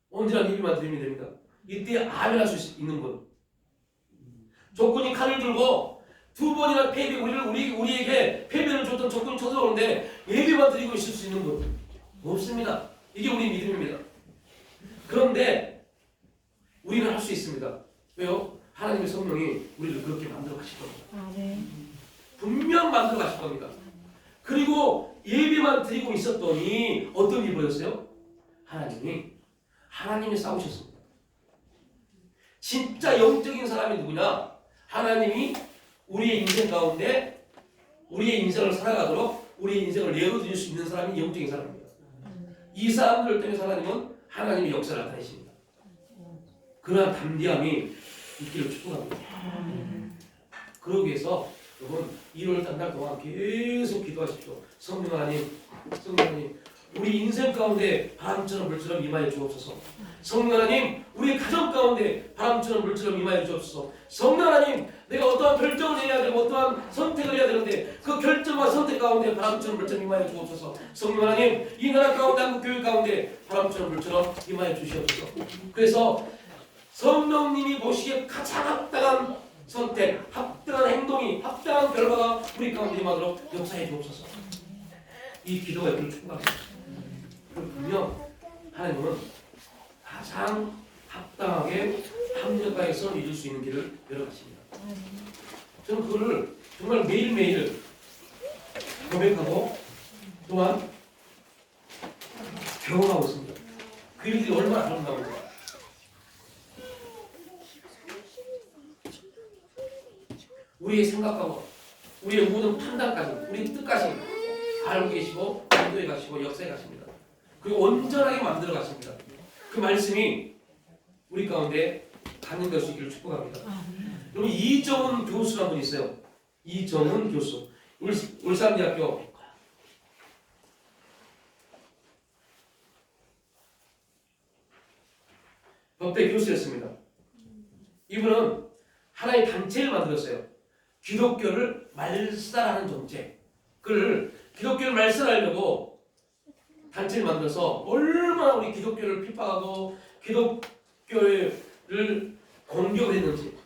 Speaker 1: 온전한 예배만 드리면 됩니다. 이때 아멘할 수 있는 분. 조건이 칼을 들고 두 번이나 우리에게 패배를 줬던 조건이 쳐들어오는데 예배만 드리고 있을 수 있는 분 없습니다. 이게 우리 믿음입니다. 그런데 우리는 할 수 있습니다. 왜요? 하나님의 성령이 우리를 그렇게 만들어 가실 겁니다. 분명 만들어 가실 겁니다. 그리고 예배만 드리고 있었더니 어떤 일이 벌어졌어요? 하나님이 싸우셨습니다. 진짜 영적인 사람이 누구냐? 하나님이 우리의 인생 가운데 우리의 인생을 살아가도록 우리의 인생을 내어드릴 수 있는 사람이 영적인 사람입니다. 이 사람들을 통해서 하나님의 역사를 나타내십니다. 그러한 담대함이 있기를 축복합니다. 그러기 위해서 여러분 1월 한 달 동안 계속 기도하십시오. 성령 하나님, 우리 인생 가운데 바람처럼 물처럼 임하여 주옵소서. 성령 하나님, 우리 가정 가운데 바람처럼 물처럼 임하여 주옵소서. 성령 하나님, 내가 어떠한 결정을 해야 되고 어떠한 선택을 해야 되는데 그 결정과 선택 가운데 바람처럼 물처럼 임하여 주옵소서. 성령 하나님, 이 나라 가운데 한국 교회 가운데 바람처럼 물처럼 임하여 주시옵소서. 그래서 성령님이 보시기에 가장 합당한 선택, 합당한 행동이, 합당한 결과가 우리 가운데 임하도록 역사해 주옵소서. 이 기도가 여러분을 축복합니다. 분명 하나님은 가장 합당하게 합력하여서 이룰 수 있는 길을 열어가십니다. 저는 그거를 정말 매일매일 고백하고 또한 경험하고 있습니다. 그 일들이 얼마나 아름다운지. 우리의 생각하고 우리의 모든 판단까지, 우리 뜻까지 알고 계시고 인도에 가시고 역사에 가십니다. 그리고 온전하게 만들어 가십니다. 그 말씀이 우리 가운데 가능될 수 있기를 축복합니다. 여러분 이정은 교수라는 분이 있어요. 이정은 교수. 울산대학교 법대 교수였습니다. 이분은 하나의 단체를 만들었어요. 기독교를 말살하는 정책. 그걸 기독교를 말살하려고 단체를 만들어서 얼마나 우리 기독교를 핍박하고 기독교를 공격을 했는지.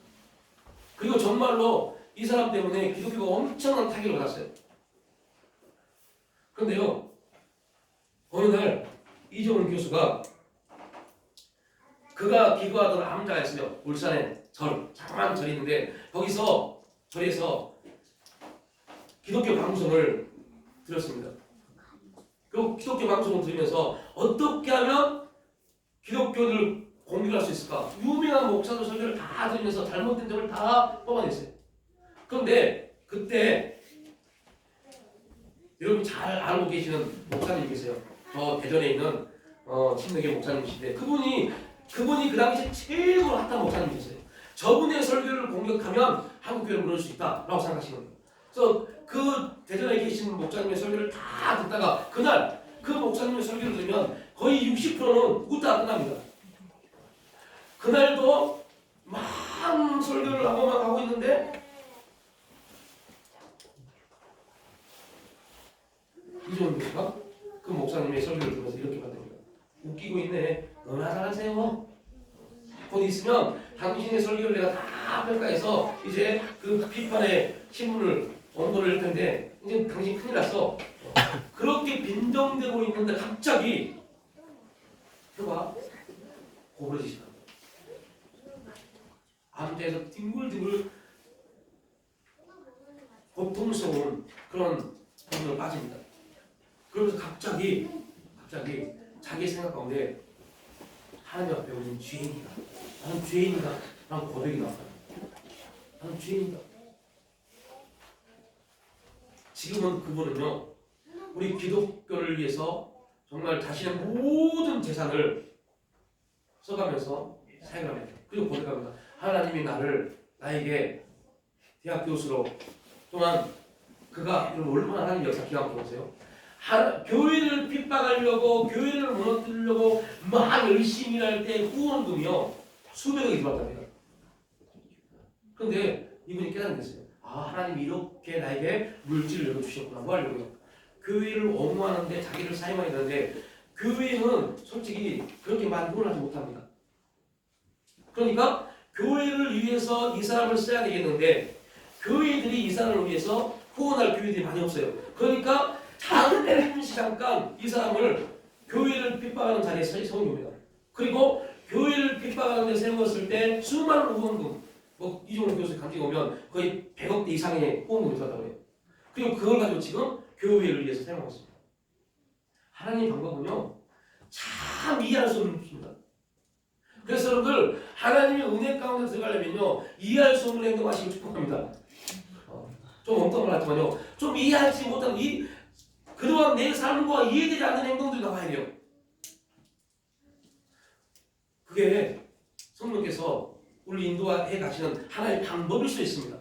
Speaker 1: 그리고 정말로 이 사람 때문에 기독교가 엄청난 타격을 받았어요. 그런데요, 어느 날 이정훈 교수가 그가 기도하던 암자가 있어요. 울산에 자그마한 절이 있는데 거기서 절에서 기독교 방송을 들었습니다. 그 기독교 방송을 들으면서 어떻게 하면 기독교를 공격할 수 있을까? 유명한 목사들 설교를 다 들으면서 잘못된 점을 다 뽑아냈어요. 그런데 그때 여러분 잘 알고 계시는 목사님이 계세요. 저 대전에 있는 신명계 목사님이신데 그분이 그분이 그 당시 최고로 핫한 목사님이셨어요. 저분의 설교를 공격하면 한국교회를 무너질 수 있다라고 생각하시는 거예요. 그래서 그 대전에 계신 목사님의 설교를 다 듣다가 그날 그 목사님의 설교를 들으면 거의 60%는 웃다가 끝납니다. 그날도 많은 설교를 하고 있는데 이종훈 교수가 그 목사님의 설교를 들으면서 이렇게 받습니다. 웃기고 있네. 너나 잘하세요. 곧 있으면 당신의 설교를 내가 다 평가해서 이제 그 비판의 신문을 원고를 할 텐데 이제 당신 큰일 났어. 그렇게 빈정되고 있는데 갑자기 혀가 고부러지시다. 암대에서 뒹굴뒹굴 고통스러운 그런 부분으로 빠집니다. 그러면서 갑자기 자기 생각 가운데 하나님 앞에 우리는 죄인이다. 나는 죄인이다. 라는 고백이 나왔어요. 나는 죄인이다. 지금은 그분은요, 우리 기독교를 위해서 정말 자신의 모든 재산을 써가면서 사역을 합니다. 그리고 고백합니다. 하나님이 나에게 대학 교수로 또한 그가 얼마나 하나님 역사 기가 막혀보세요. 교회를 핍박하려고 교회를 무너뜨리려고 막 열심히 할 때 후원금이요 수백억이 들어왔답니다. 그런데 이분이 깨닫는 게 있어요. 하나님이 이렇게 나에게 물질을 열어주셨구나. 뭐 하려고요? 교회를 옹호하는데 자기를 사용해야 되는데 교회는 솔직히 그렇게 많이 후원하지 못합니다. 그러니까 교회를 위해서 이 사람을 써야 되겠는데 교회들이 이 사람을 위해서 후원할 교회들이 많이 없어요. 그러니까 잠시 잠깐 이 사람을 교회를 핍박하는 자리에 세운 겁니다. 그리고 교회를 핍박하는 데 세웠을 때 수많은 후원금, 이종훈 교수 감기가 오면 거의 100억대 이상의 후원금이 들어갔다고 해요. 그리고 그걸 가지고 지금 교회를 위해서 사용하고 있습니다. 하나님의 방법은요 참 이해할 수 없는 것입니다. 그래서 여러분들 하나님의 은혜 가운데 들어가려면요 이해할 수 없는 행동하시고 축복합니다. 좀 엉뚱한 말 같지만요 좀 이해하지 못한 그동안 내 삶과 이해되지 않는 행동들이 나와야 돼요. 그게 성령께서 우리 인도해 가시는 하나의 방법일 수 있습니다.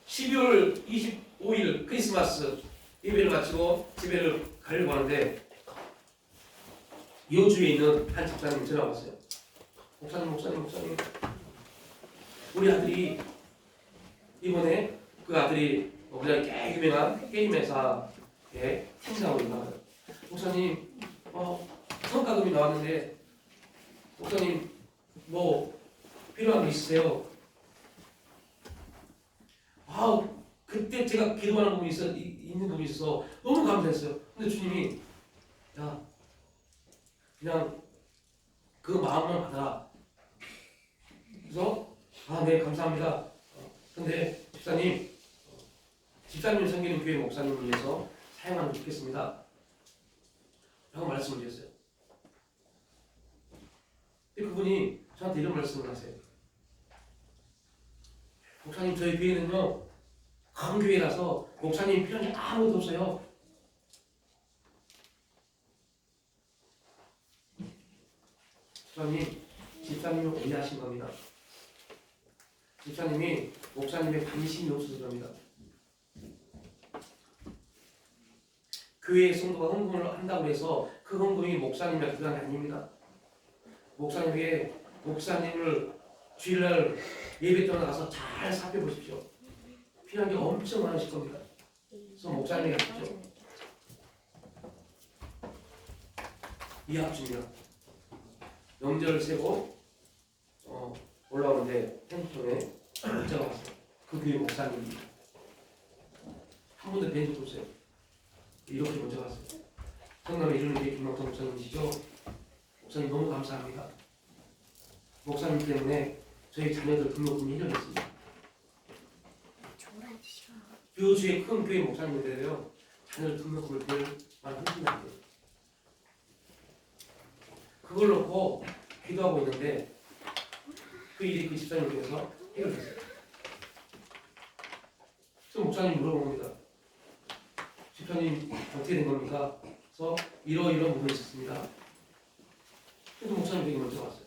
Speaker 1: 12월 25일 크리스마스 예배를 마치고 집에를 가려고 하는데 여주에 있는 한 집사님이 전화가 왔어요. 목사님 우리 아들이 이번에 그 아들이 우리나라 꽤 유명한 게임 회사에 팀장으로 나가요. 목사님 성과금이 나왔는데 목사님 뭐 필요한 거 있으세요? 그때 제가 기도하는 부분이 있는 부분이 있어서 너무 감사했어요. 근데 주님이 그냥 그 마음만 받아라. 그래서 네 감사합니다. 근데 집사님 섬기는 교회 목사님을 위해서 사용하면 좋겠습니다. 라고 말씀을 드렸어요. 근데 그분이 저한테 이런 말씀을 하세요. 목사님 저희 교회는요 큰 교회라서 목사님 필요한 게 아무것도 없어요. 집사님이 오해하신 겁니다. 집사님이 목사님의 관심이 없어서 그럽니다. 교회의 성도가 헌금을 한다고 해서 그 헌금이 목사님의 부담이 아닙니다. 목사님을 주일날 예배 때 나가서 잘 살펴보십시오. 필요한 게 엄청 많으실 겁니다. 그래서 목사님이 하십시오. 이합주입니다. 명절을 세고 올라오는데 핸드폰에 문자가 왔어요. 그 교회 목사님입니다. 한 번도 뵌 적도 없어요. 이렇게 문자가 왔어요. 성남에 이르는 게 김명태 목사님이시죠? 목사님 너무 감사합니다. 목사님 때문에 저희 자녀들 등록금이 해결됐습니다. 교주의 큰 교회 목사님인데요. 자녀들 등록금을 늘 많이 흔들면 돼요. 그걸 놓고 기도하고 있는데 그 일이 그 집사님께서 해결됐어요. 그래서 목사님 물어봅니다. 집사님 어떻게 된 겁니까? 그래서 이러이러한 부분이 있었습니다. 그래도 목사님 얘기 먼저 왔어요.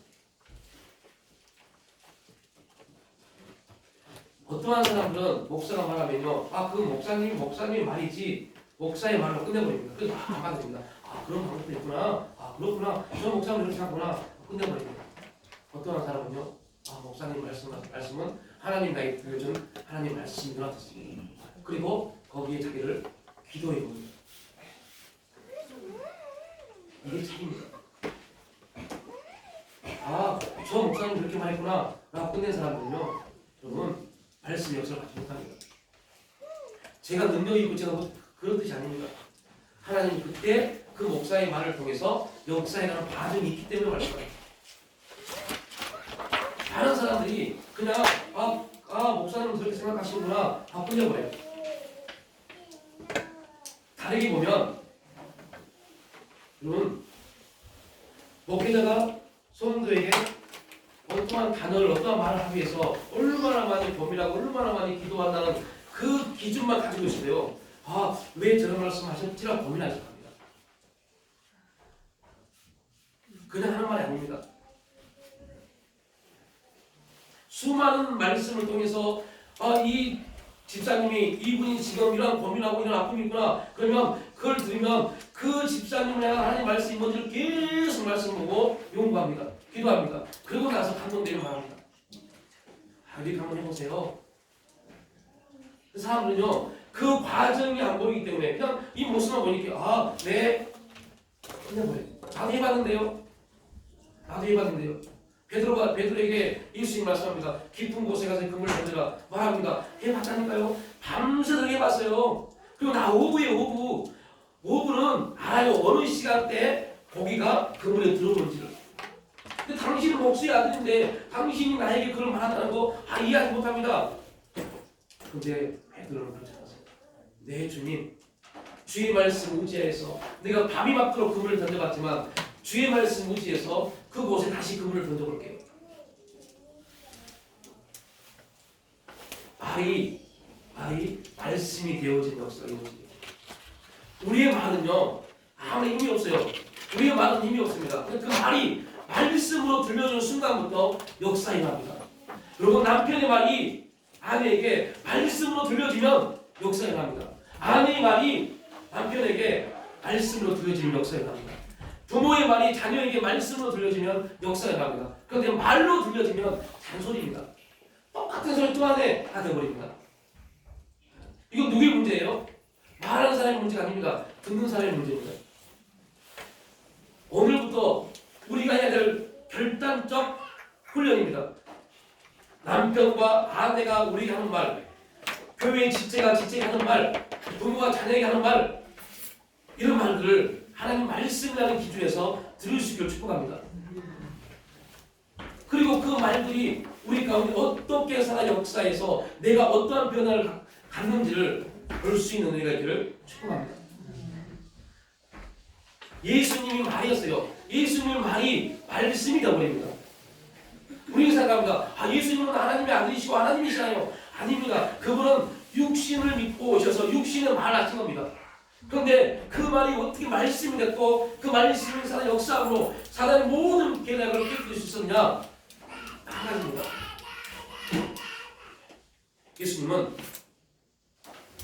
Speaker 1: 어떠한 사람들은 목사가 말하면요, 아, 그 목사님이 말이지 목사의 말로 끝내버립니다. 그래서 안 받아들입니다. 아, 그런 방법도 있구나. 아, 그렇구나. 저 목사님 이렇게 하구나. 끝내버립니다. 어떠한 사람은요, 아, 목사님 말씀은 하나님 나에게 들려준 하나님 말씀이구나 뜻입니다. 그리고 거기에 자기를 기도해 봅니다. 이게 책입니다. 아, 저 목사님 그렇게 말했구나 라고 끝낸 사람들은요, 여러분 말씀 역사를 받지 못합니다. 제가 능력이 있고 제가 그런 뜻이 아닙니다. 하나님 그때 그 목사의 말을 통해서 역사에 관한 반응이 있기 때문에 말씀합니다. 다른 사람들이 그냥 목사님은 그렇게 생각하시는구나 다 끝내버려요. 다르게 보면 여러분 목회자가 성도에게 어떠한 단어를 어떠한 말을 하기 위해서 얼마나 많이 고민하고 얼마나 많이 기도한다는 그 기준만 가지고 있어요. 아, 왜 저런 말씀 하셨지라고 고민하실 겁니다. 그냥 하는 말이 아닙니다. 수많은 말씀을 통해서 이 집사님이 이분이 지금 이런 고민하고 이런 아픔이 있구나. 그러면 그걸 들으면 그 집사님을 향한 하나님 말씀이 뭔지를 계속 말씀 보고 용구합니다. 기도합니다. 그러고 나서 감동되면 말합니다. 이렇게 한번 해보세요. 그 사람들은요, 그 과정이 안 보이기 때문에 그냥 이 모습만 보니까 네, 그냥 뭐예요? 나도 해봤는데요. 베드로에게 예수님 말씀합니다. 깊은 곳에 가서 그물 던져라 말합니다. 해봤다니까요. 밤새도록 해봤어요. 그리고 나 오후에 오후는 알아요. 어느 시간대에 고기가 그물에 들어오는지를. 근데 당신은 목수의 아들인데 당신이 나에게 그걸 말한다는 거 이해하지 못합니다. 근데 베드로는 그렇지 않았어요. 네 주님, 주의 말씀 의지해서 내가 밤이 맞도록 그물을 던져봤지만 주의 말씀 의지해서 그곳에 다시 그물을 던져볼게요. 말이 말씀이 되어진 역사가 있는 거예요. 우리의 말은요 아무리 힘이 없어요. 우리의 말은 힘이 없습니다. 그 말이 말씀으로 들려주는 순간부터 역사가 일어납니다. 여러분 남편의 말이 아내에게 말씀으로 들려주면 역사가 일어납니다. 아내의 말이 남편에게 말씀으로 들려주면 역사가 일어납니다. 부모의 말이 자녀에게 말씀으로 들려지면 역사가 일어납니다. 그런데 말로 들려지면 잔소리입니다. 똑같은 소리 또 안에 다 돼버립니다. 이건 누구의 문제예요? 말하는 사람의 문제가 아닙니다. 듣는 사람의 문제입니다. 오늘부터 우리가 해야 될 결단적 훈련입니다. 남편과 아내가 우리에게 하는 말, 교회의 지체가 지체에게 하는 말, 부모가 자녀에게 하는 말, 이런 말들을 하나님 말씀이라는 기준에서 들을 수 있기를 축복합니다. 그리고 그 말들이 우리 가운데 어떻게 살아 역사에서 내가 어떠한 변화를 갖는지를 볼 수 있는 은혜가 있기를 축복합니다. 예수님이 말이었어요. 예수님의 말이 말씀이 되어버립니다. 우리가 생각합니다. 예수님은 하나님의 아들이시고 하나님이시나요? 아닙니다. 그분은 육신을 믿고 오셔서 육신의 말을 하신 겁니다. 그런데 그 말이 어떻게 말씀이 됐고 그 말씀이 사는 역사로 사단의 모든 계략을 깨뜨릴 수 있었냐? 하나님입니다. 예수님은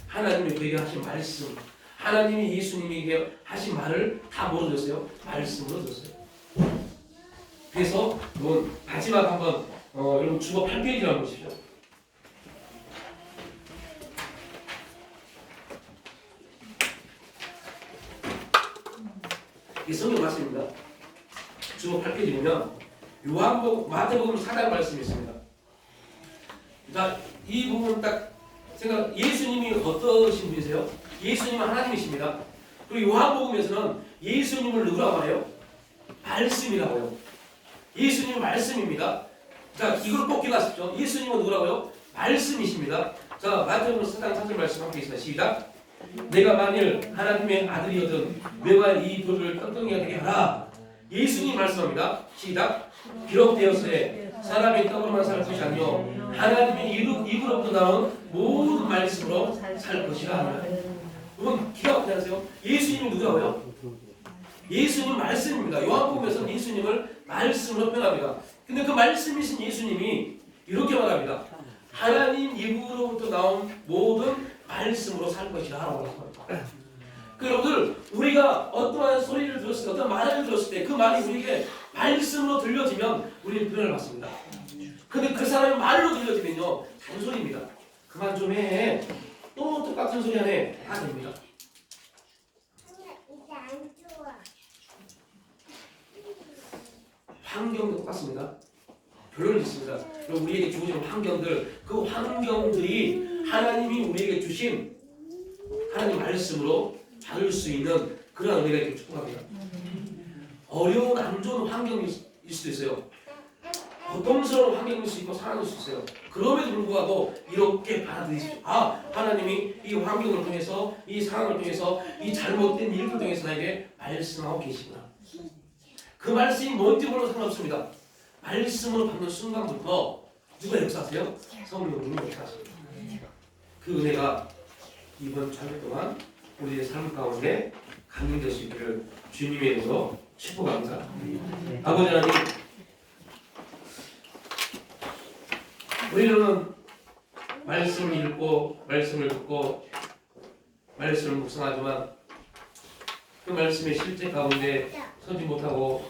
Speaker 1: 하나님이 그에게 하신 말씀, 하나님이 예수님에게 하신 말을 다 뭐로 들었어요? 말씀으로 들었어요. 그래서 마지막 한번 여러분 주보 8페이지를 한번 보십시오. 이 성경 말씀입니다. 주보 8페이지 보면 요한복음, 마태복음 4장 말씀이 있습니다. 자, 이 부분 딱 예수님이 어떠신 분이세요? 예수님은 하나님이십니다. 그리고 요한복음에서는 예수님을 누구라고 말해요? 말씀이라고요. 예수님은 말씀입니다. 자, 이걸 꼭 기억하십시오. 예수님은 누구라고요? 말씀이십니다. 자, 마태복음 4장 4절 말씀 함께 있습니다. 시작. 내가 만일 하나님의 아들이거든 내가 이 돌을 떡덩이가 되게 하라. 예수님 말씀합니다. 시작. 기록되었으되 사람이 떡으로만 살 것이 아니요 하나님의 입으로부터 나온 모든 말씀으로 살 것이라 하니라. 여러분 기가 막히지 않으세요? 예수님이 누구라고요? 예수님 말씀입니다. 요한복음에서는 예수님을 말씀으로 표현합니다. 근데 그 말씀이신 예수님이 이렇게 말합니다. 하나님 입으로부터 나온 모든 말씀으로 살 것이라 라고 말합니다. 그 여러분들, 우리가 어떠한 소리를 들었을 때, 어떤 말을 들었을 때 그 말이 우리에게 말씀으로 들려지면 우리는 표현을 받습니다. 근데 그 사람이 말로 들려지면요, 잔소리입니다. 그만 좀 해. 또 똑같은 소리 하네. 다 됩니다.
Speaker 2: 이제 안 좋아.
Speaker 1: 환경도 똑같습니다. 결론이 있습니다. 그리고 우리에게 주어진 환경들, 그 환경들이 하나님이 우리에게 주신 하나님 말씀으로 받을 수 있는 그런 은혜가 있기를 축복합니다. 어려운 안 좋은 환경일 수도 있어요. 고통스러운 환경일 수 있고 상황일 수 있어요. 그럼에도 불구하고 이렇게 받아들이십시오. 아, 하나님이 이 환경을 통해서, 이 상황을 통해서, 이 잘못된 일을 통해서 나에게 말씀하고 계시구나. 그 말씀이 뭔지 몰라도 상관없습니다. 말씀을 받는 순간부터 누가 역사하세요? 성령님이 역사하십니다. 그 은혜가 이번 주일 동안 우리의 삶 가운데 강림될 수 있기를 주님의 이름으로 축복합니다. 아버지 하나님, 우리는 말씀을 읽고 말씀을 듣고 말씀을 묵상하지만 그 말씀의 실제 가운데 서지 못하고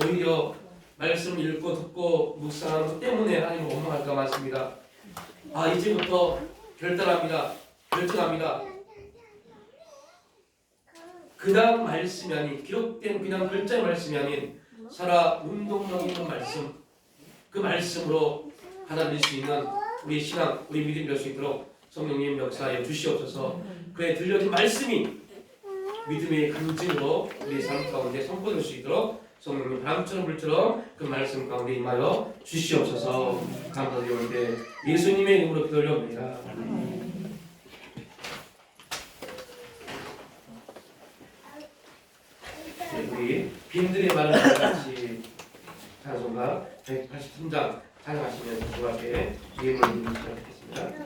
Speaker 1: 오히려 말씀을 읽고 듣고 묵상하는 것 때문에 하나님을 원망할 때가 많습니다. 아, 이제부터 결단합니다. 결정합니다. 그냥 말씀이 아닌, 기록된 그냥 글자의 말씀이 아닌 살아 운동적인 말씀, 그 말씀으로 받아들일 수 있는 우리 신앙, 우리 믿음이 될 수 있도록 성령님 역사에 주시옵소서. 그에 들려진 말씀이 믿음의 간증으로 우리 삶 가운데 선포될 수 있도록 성령님 바람처럼 불처럼 그 말씀 가운데 임하여 주시옵소서. 감사드리올 때 예수님의 이름으로 기도 올려옵니다. 우리 빈들의 말을 같이 찬송가 183장 찬양하시면서 주 앞에 예물을 드리도록 하겠습니다.